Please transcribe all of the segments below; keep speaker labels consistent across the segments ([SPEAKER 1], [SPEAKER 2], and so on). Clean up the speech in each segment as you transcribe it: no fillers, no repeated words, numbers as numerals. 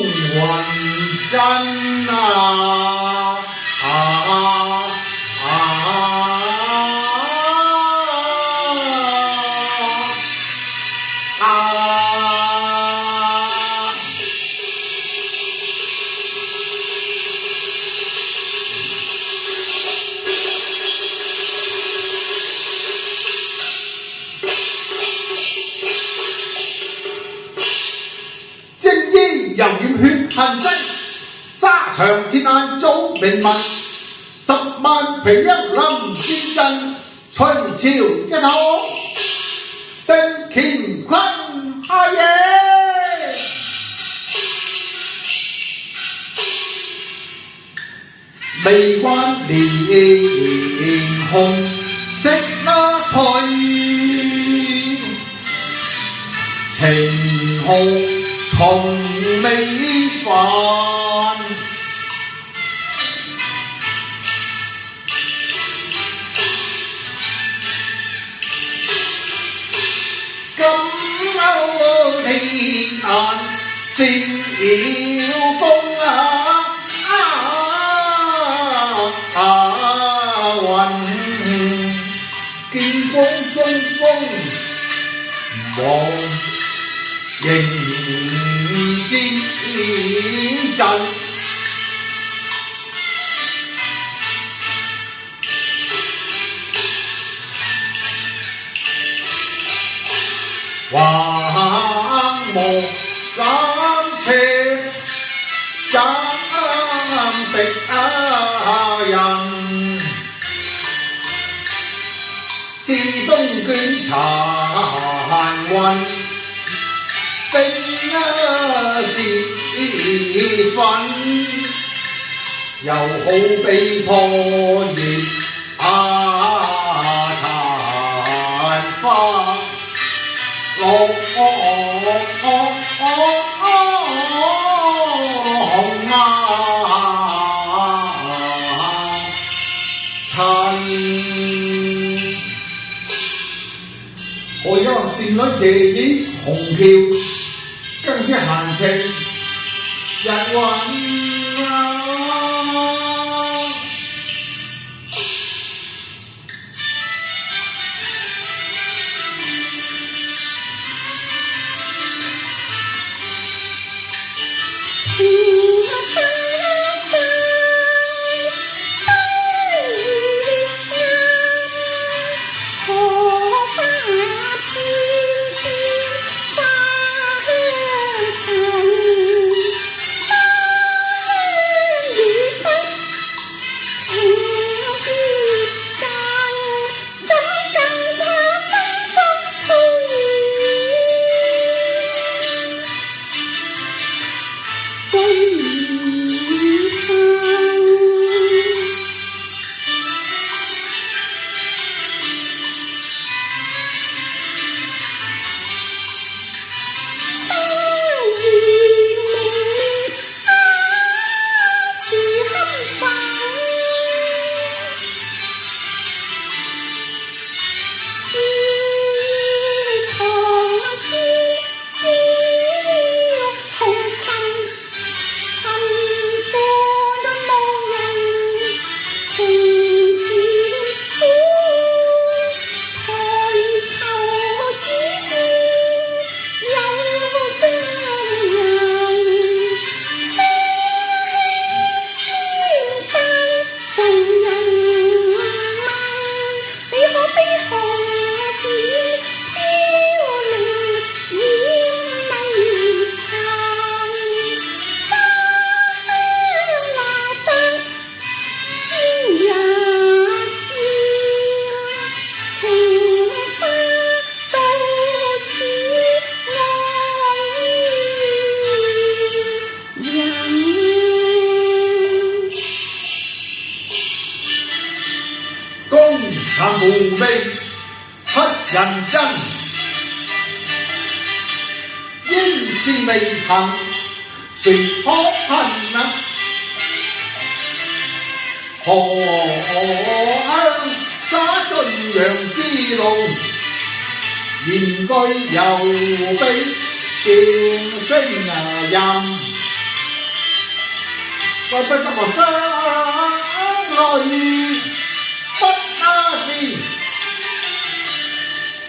[SPEAKER 1] 雲真正衣又染血痕跡，沙場鐵眼早明文，10萬平一林戰陣，隋朝一統定乾坤下野。未關連紅色那翠，情紅從未凡，金甌鐵眼笑風雲，見光中風望迎戰陣，橫無三尺斬敵人，自東捲殘雲，冰是粉，又好比破葉殘花落紅塵。何有善女斜倚紅橋，更添閒情日雲。殘無味乞人憎，應是未行誰可恨啊？何鄉灑盡陽之路，言句猶比劍聲吟。為不得我相累，不他知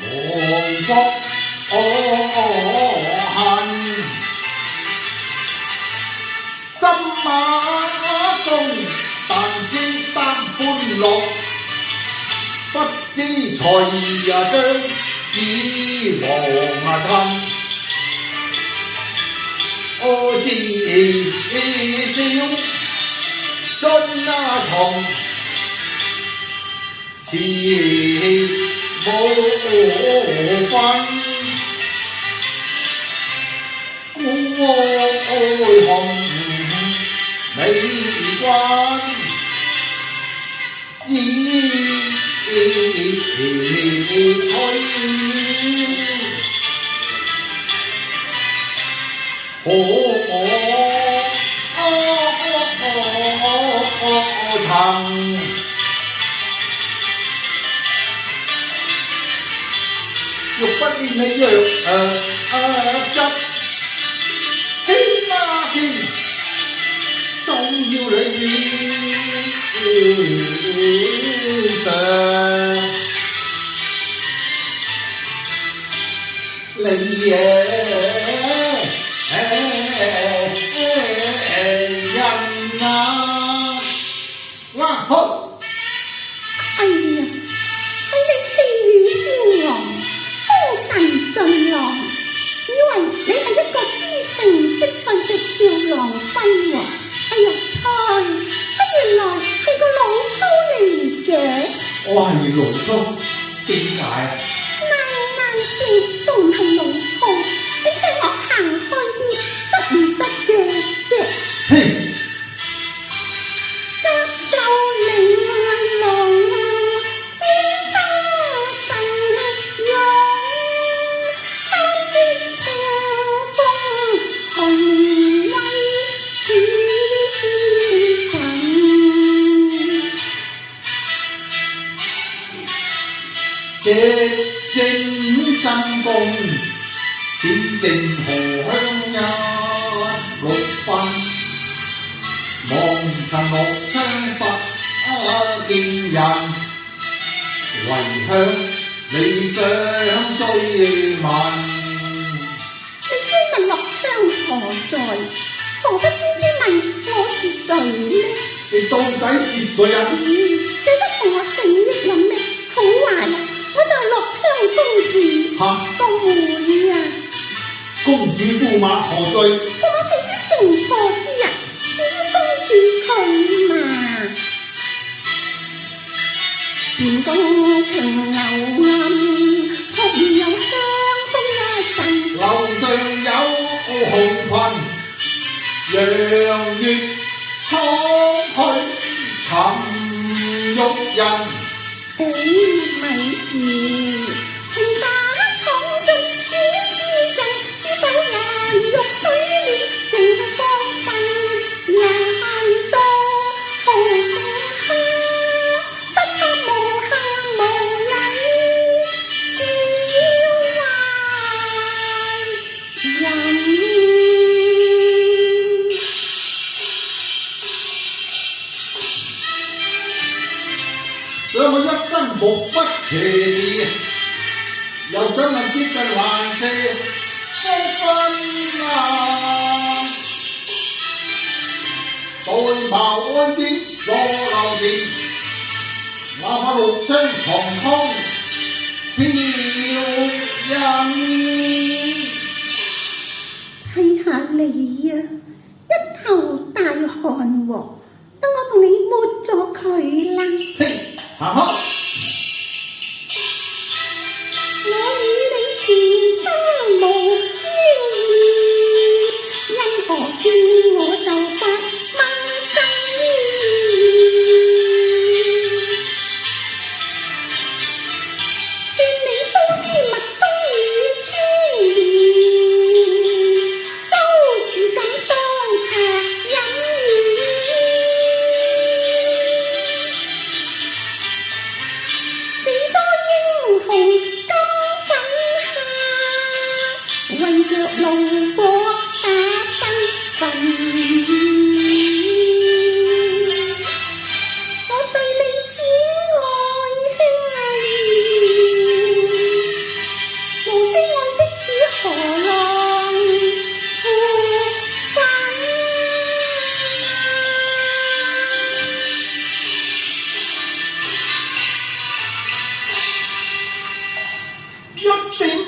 [SPEAKER 1] 亡國恨，心馬中但知擔歡樂，不知才兒將已亡親。我自笑樽重，似無分。愛恨未關，已可曾欲不見你若執千花天，總要你上你人啊！哇好！
[SPEAKER 2] 哎呀，係你氣宇飄昂，風神進浪，以為你係一個知情識趣嘅俏郎君喎。哎呀，猜，原來係個老粗嚟嘅。
[SPEAKER 1] 我係老粗，點解？
[SPEAKER 2] 硬性仲唔係老粗？你聽我行開啲，得唔得嘅啫？
[SPEAKER 1] 嘿！這正心公，點正荷香一六分，望塵六槍不見人，唯向理想追問。
[SPEAKER 2] 你追問樂槍何在？何不先問我是誰呢？
[SPEAKER 1] 你到底是誰啊？
[SPEAKER 2] 捨得同我情義有咩好壞啊？我就係樂昌公主個妹啊！
[SPEAKER 1] 公主駙馬何罪？
[SPEAKER 2] 駙馬死於城破之日，至於公主佢嘛，前宮庭幽暗，撲面有香風一陣，
[SPEAKER 1] 樓上有紅裙，陽月初去尋玉人。
[SPEAKER 2] 咪住，平打闖進點知陣，知否顏玉水面正芳芬，人多紅情客，不怕無客無禮，小壞人。
[SPEAKER 1] 想我一生目不斜視，又想問接近還是高分啊？對茅安啲坐樓前，哪怕綠窗長空飄人。
[SPEAKER 2] 睇下你啊，一頭大汗喎，等我同你抹咗佢啦。
[SPEAKER 1] 嘿！行開！
[SPEAKER 2] 我與你前生無冤孽，因何見我就發問真勸你多知麥冬與川鹽，周時敢當茶飲。 。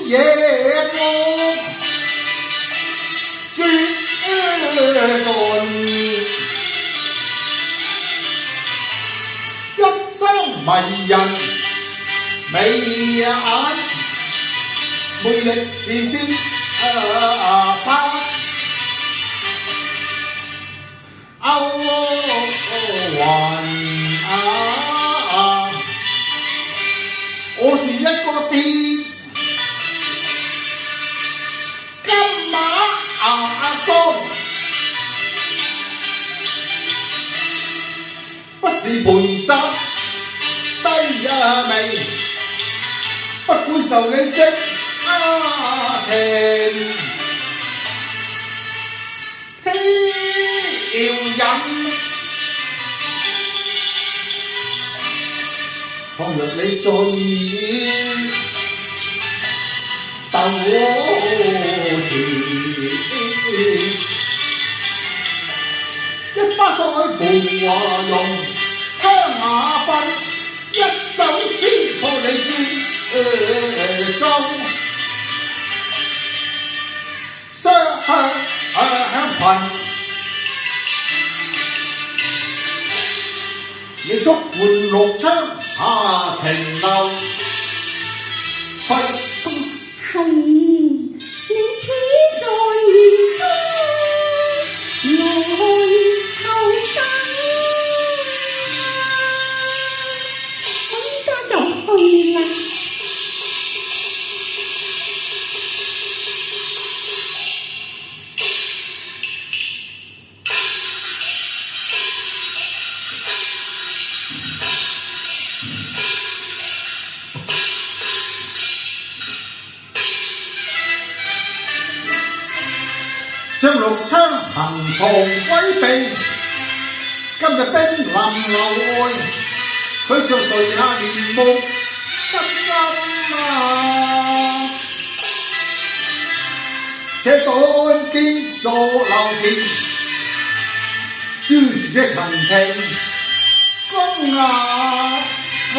[SPEAKER 1] 夜幕，絕倫，一雙迷人眉眼，魅力是先他。歐雲我是一個鐵金馬裝，不是盤殺低微，不管受你色情。要忍，倘若你在意鬥纏，一巴手喺芙華容，香雅芬，一手撕破你之心，雙裙。你觸伴綠窗下停留，
[SPEAKER 2] 係你似在園中來投燈，我依家就去啦。
[SPEAKER 1] 將綠窗行藏歸避，今日冰臨樓外，佢想垂下簾幕深深且短劍坐樓前，招住嘅陳庭公牙粉。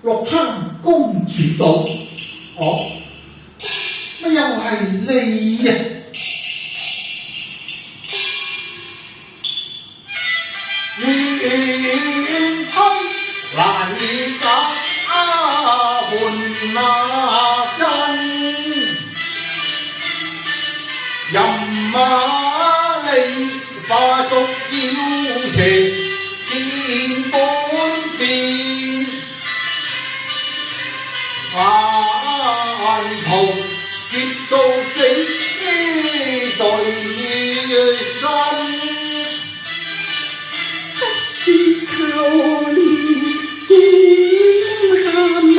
[SPEAKER 1] 落窗公主道，哦，乜又係你呀？願推來隔換那真，任馬利化作妖邪千般變，幻途劫數死在身。
[SPEAKER 2] 不是求憐劍下猛，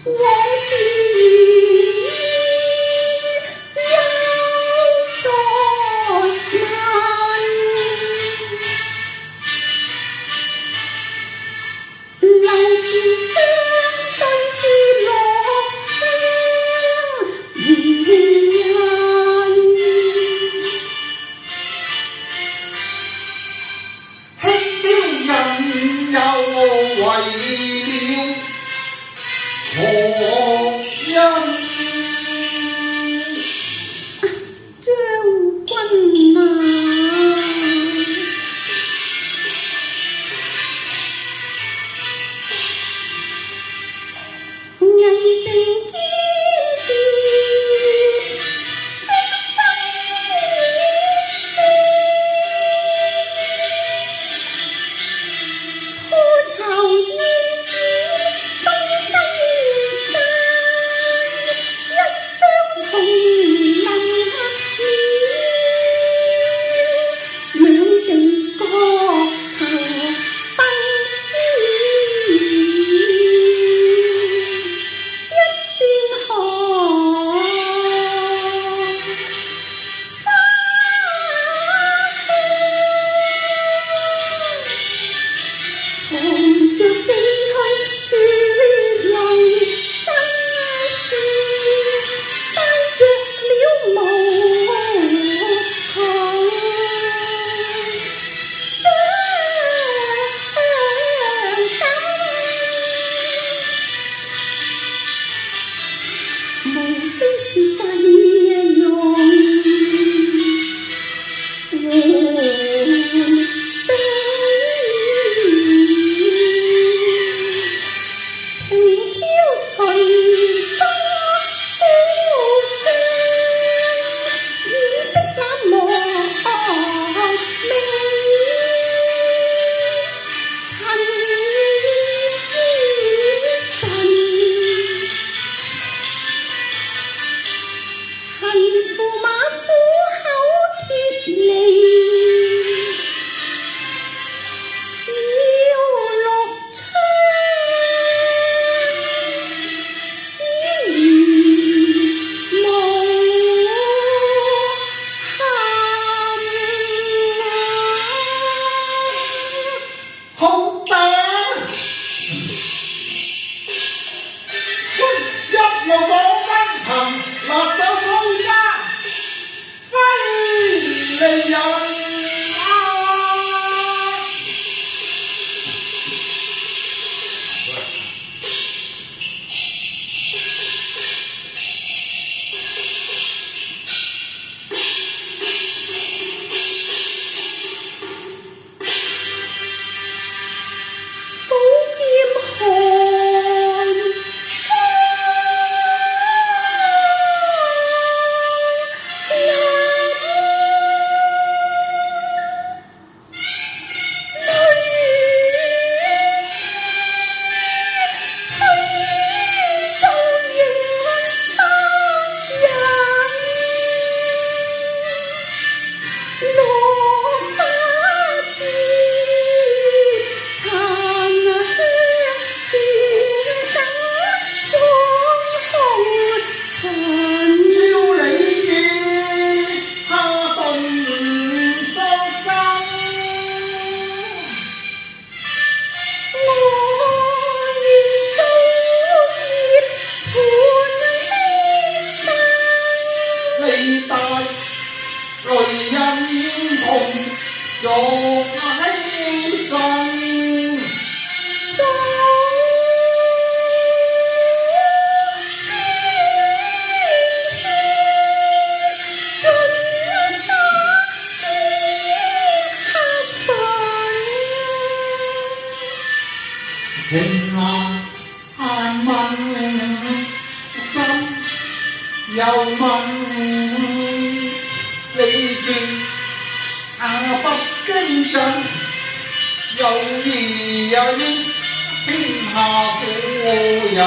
[SPEAKER 2] 往事又再問，流前相對是落窗緣人。
[SPEAKER 1] 輕佻人又為了何因？
[SPEAKER 2] 將軍啊，魏城堅決色分飛，鋪巢燕子東西山，一相同林面，兩地各投奔牽，一邊河花香，藏着幾許血淚心酸，帶着了無窮傷感，無非是計用情嬌隨公夫將，掩飾冷漠明陳馥馬虎口鐵利，笑綠窗，詩意無憾。
[SPEAKER 1] 好打！一路我奔騰，拿走蘇家揮利人啊！
[SPEAKER 2] 寶劍寒
[SPEAKER 1] 做犧牲。
[SPEAKER 2] 盡沙添黑髮。
[SPEAKER 1] 舊義也應天下古人。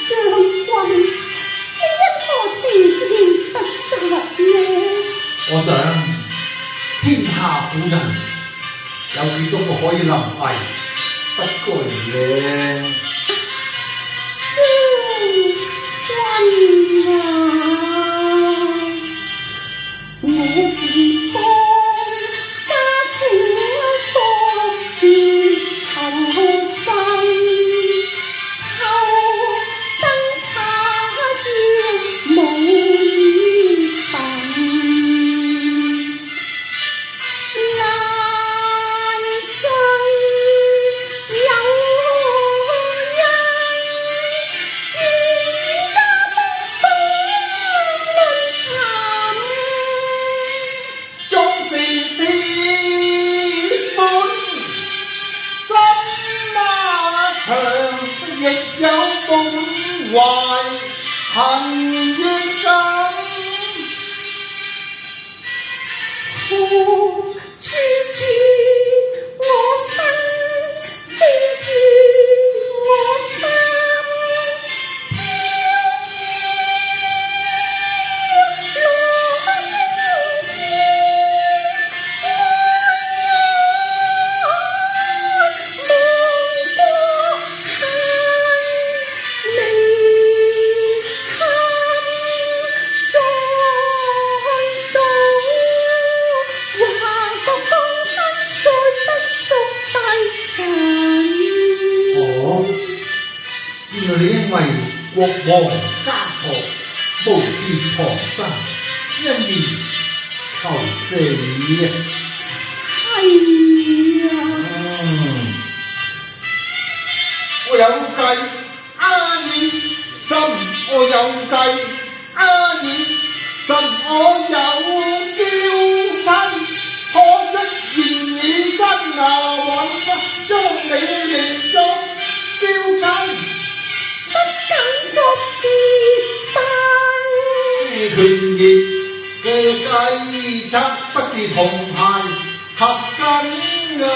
[SPEAKER 2] 將軍，你因何停劍不殺呢？
[SPEAKER 1] 我想天下古人有幾多個可以臨危不懼嘅？
[SPEAKER 2] 將軍啊，我是幫家庭科學後生，後生他朝無意等，難須有人與家不能尋。
[SPEAKER 1] 總是鐵本心馬長，亦有滿懷恨於感。
[SPEAKER 2] 何處住我身，記住我心，羅英傑，愛夢過恨，離恨再到。華國江山再不屬大塵。
[SPEAKER 1] 哦，原來你因為國王家學無志藏身，因而求死啊！
[SPEAKER 2] 係啊，
[SPEAKER 1] 我有計，你心我有計，你心我有嬌親，可惜現已身牙揾不將你認作嬌親。
[SPEAKER 2] 不敢作別誕。
[SPEAKER 1] 權宜嘅計策不是同鞋合緊啊！